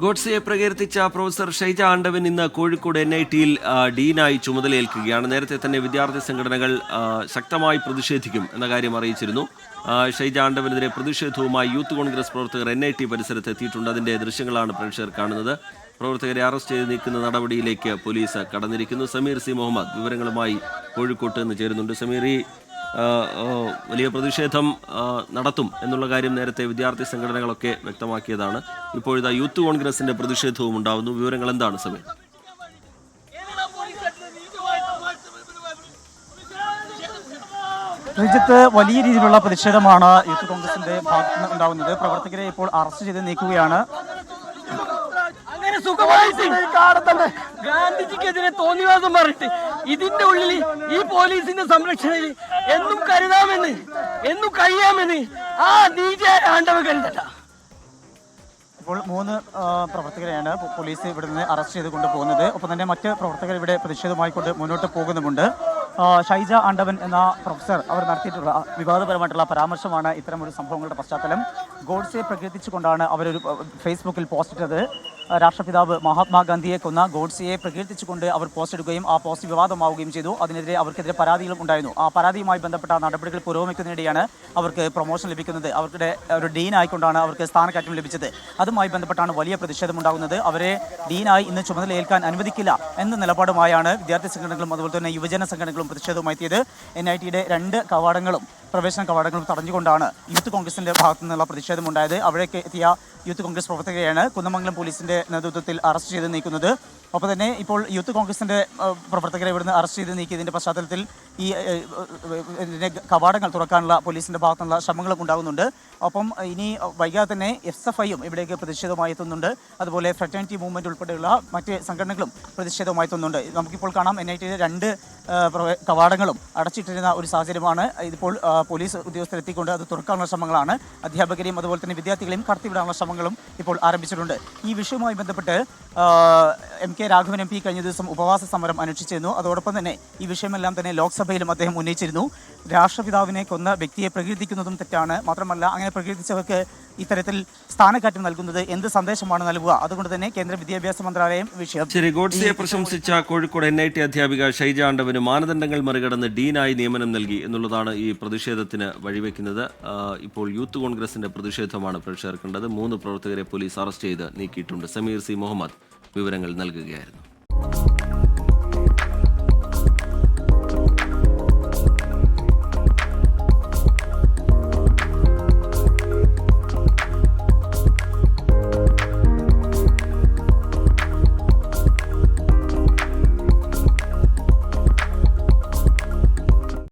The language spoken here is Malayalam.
ഗോഡ്സെയെ പ്രകീർത്തിച്ച പ്രൊഫസർ ഷൈജ ആണ്ടവൻ ഇന്ന് കോഴിക്കോട് NIT-യിൽ ഡീനായി ചുമതലയേൽക്കുകയാണ്. നേരത്തെ തന്നെ വിദ്യാർത്ഥി സംഘടനകൾ ശക്തമായി പ്രതിഷേധിക്കും എന്ന കാര്യം അറിയിച്ചിരുന്നു. ഷൈജ ആണ്ടവനെതിരെ പ്രതിഷേധവുമായി യൂത്ത് കോൺഗ്രസ് പ്രവർത്തകർ NIT പരിസരത്ത് എത്തിയിട്ടുണ്ട്. അതിന്റെ ദൃശ്യങ്ങളാണ് പ്രേക്ഷകർ കാണുന്നത്. പ്രവർത്തകരെ അറസ്റ്റ് ചെയ്ത് നീക്കുന്ന നടപടിയിലേക്ക് പോലീസ് കടന്നിരിക്കുന്നു. സമീർ സി മുഹമ്മദ് വിവരങ്ങളുമായി കോഴിക്കോട്ട് നിന്ന് ചേരുന്നുണ്ട്. സമീർ, വലിയ പ്രതിഷേധം നടത്തും എന്നുള്ള കാര്യം നേരത്തെ വിദ്യാർത്ഥി സംഘടനകളൊക്കെ വ്യക്തമാക്കിയതാണ്. ഇപ്പോഴിതാ യൂത്ത് കോൺഗ്രസിന്റെ പ്രതിഷേധവും ഉണ്ടാവുന്നു. വിവരങ്ങൾ എന്താണ് സമീർ? രാജ്യത്ത് വലിയ രീതിയിലുള്ള പ്രതിഷേധമാണ് യൂത്ത് കോൺഗ്രസിന്റെ ഭാഗത്ത് നിന്ന് ഉണ്ടാവുന്നത്. പ്രവർത്തകരെ ഇപ്പോൾ അറസ്റ്റ് ചെയ്ത് നീക്കുകയാണ്. ഗാന്ധിജിക്കെതിരെ തോന്നിവാസം പറഞ്ഞിട്ട് ഇതിന്റെ ഉള്ളിൽ ഈ പോലീസിന്റെ സംരക്ഷണയിൽ എന്നും കരുതാമെന്ന് എന്നും കഴിയാമെന്ന് ആ DJ ആണ്ടവൻ കരുതട്ട. ഇപ്പോൾ 3 പ്രവർത്തകരെയാണ് പോലീസ് ഇവിടെ നിന്ന് അറസ്റ്റ് ചെയ്ത് കൊണ്ടുപോകുന്നത്. ഒപ്പം തന്നെ മറ്റ് പ്രവർത്തകർ ഇവിടെ പ്രതിഷേധവുമായി കൊണ്ട് മുന്നോട്ട് പോകുന്നുമുണ്ട്. ഷൈജ ആണ്ടവൻ എന്ന പ്രൊഫസർ അവർ നടത്തിയിട്ടുള്ള വിവാദപരമായിട്ടുള്ള പരാമർശമാണ് ഇത്തരമൊരു സംഭവങ്ങളുടെ പശ്ചാത്തലം. ഗോഡ്സെയെ പ്രകീർത്തിച്ചുകൊണ്ടാണ് അവരൊരു ഫേസ്ബുക്കിൽ പോസ്റ്റ് ഇട്ടത്. രാഷ്ട്രപിതാവ് മഹാത്മാഗാന്ധിയെ കൊന്ന ഗോഡ്സെയെ പ്രകീർത്തിച്ചുകൊണ്ട് അവർ പോസ്റ്റ് ഇടുകയും ആ പോസ്റ്റ് വിവാദമാവുകയും ചെയ്തു. അതിനെതിരെ അവർക്കെതിരെ പരാതികളും ഉണ്ടായിരുന്നു. ആ പരാതിയുമായി ബന്ധപ്പെട്ട നടപടികൾ പുരോഗമിക്കുന്നതിനിടെയാണ് അവർക്ക് പ്രൊമോഷൻ ലഭിക്കുന്നത്. അവരുടെ ഒരു ഡീൻ ആയിക്കൊണ്ടാണ് അവർക്ക് സ്ഥാനക്കയറ്റം ലഭിച്ചത്. അതുമായി ബന്ധപ്പെട്ടാണ് വലിയ പ്രതിഷേധമുണ്ടാകുന്നത്. അവരെ ഡീനായി ഇന്ന് ചുമതലയേൽക്കാൻ അനുവദിക്കില്ല എന്ന നിലപാടുമായാണ് വിദ്യാർത്ഥി സംഘടനകളും അതുപോലെ തന്നെ യുവജന സംഘടനകളും പ്രതിഷേധവുമായി എത്തിയത്. NIT-യുടെ 2 കവാടങ്ങളും പ്രവേശന കവാടങ്ങളും തടഞ്ഞുകൊണ്ടാണ് യൂത്ത് കോൺഗ്രസിന്റെ ഭാഗത്തു നിന്നുള്ള പ്രതിഷേധമുണ്ടായത്. അവിടേക്ക് എത്തിയ യൂത്ത് കോൺഗ്രസ് പ്രവർത്തകരെയാണ് കുന്നമംഗലം പോലീസിന്റെ നേതൃത്വത്തിൽ അറസ്റ്റ് ചെയ്ത് നീക്കുന്നത്. ഒപ്പം തന്നെ ഇപ്പോൾ യൂത്ത് കോൺഗ്രസിന്റെ പ്രവർത്തകരെ ഇവിടുന്ന് അറസ്റ്റ് ചെയ്ത് നീക്കിയതിന്റെ പശ്ചാത്തലത്തിൽ ഈ കവാടങ്ങൾ തുറക്കാനുള്ള പോലീസിന്റെ ഭാഗത്തുനിന്നുള്ള ശ്രമങ്ങളും ഉണ്ടാകുന്നുണ്ട്. ഒപ്പം ഇനി വൈകാതെ തന്നെ SFIയും ഇവിടേക്ക് പ്രതിഷേധവുമായി എത്തുന്നുണ്ട്. അതുപോലെ ഫ്രറ്റേണിറ്റി മൂവ്മെന്റ് ഉൾപ്പെടെയുള്ള മറ്റ് സംഘടനകളും പ്രതിഷേധവുമായി എത്തുന്നുണ്ട്. നമുക്കിപ്പോൾ കാണാം NIT-യുടെ 2 കവാടങ്ങളും അടച്ചിട്ടിരുന്ന ഒരു സാഹചര്യമാണ്. ഇതിപ്പോൾ പോലീസ് ഉദ്യോഗസ്ഥരെത്തിക്കൊണ്ട് അത് തുറക്കാനുള്ള ശ്രമങ്ങളാണ്. അധ്യാപകരെയും അതുപോലെ തന്നെ വിദ്യാർത്ഥികളെയും കടത്തിവിടാനുള്ള ശ്രമങ്ങളും ഇപ്പോൾ ആരംഭിച്ചിട്ടുണ്ട്. ഈ വിഷയവുമായി ബന്ധപ്പെട്ട് MK രാഘവൻ MP കഴിഞ്ഞ ദിവസം ഉപവാസ സമരം അനുഷ്ഠിച്ചിരുന്നു. അതോടൊപ്പം തന്നെ ഈ വിഷയമെല്ലാം തന്നെ ലോക്സഭയിലും അദ്ദേഹം ഉന്നയിച്ചിരുന്നു. രാഷ്ട്രപിതാവിനെ കൊന്ന വ്യക്തിയെ പ്രകീർത്തിക്കുന്നതും തെറ്റാണ്. മാത്രമല്ല അങ്ങനെ പ്രകീർത്തിച്ചവർക്ക് ഇത്തരത്തിൽ സ്ഥാനക്കയറ്റം നൽകുന്നത് എന്ത് സന്ദേശമാണ് നൽകുക? അതുകൊണ്ട് തന്നെ കേന്ദ്ര വിദ്യാഭ്യാസ മന്ത്രാലയം വിഷയം ഗോഡ്സെയെ പ്രശംസിച്ച കോഴിക്കോട് NIT അധ്യാപിക ഷൈജ ആണ്ടവന് മാനദണ്ഡങ്ങൾ മറികടന്ന് ഡീനായി നിയമനം നൽകി എന്നുള്ളതാണ് ഈ പ്രതിഷേധത്തിന് വഴിവെക്കുന്നത്. ഇപ്പോൾ യൂത്ത് കോൺഗ്രസിന്റെ പ്രതിഷേധമാണ് പ്രേക്ഷകർ കണ്ടത്. 3 പ്രവർത്തകരെ പോലീസ് അറസ്റ്റ് ചെയ്ത് നീക്കിയിട്ടുണ്ട്. സമീർ സി മുഹമ്മദ് വിവരങ്ങൾ നൽകുകയായിരുന്നു.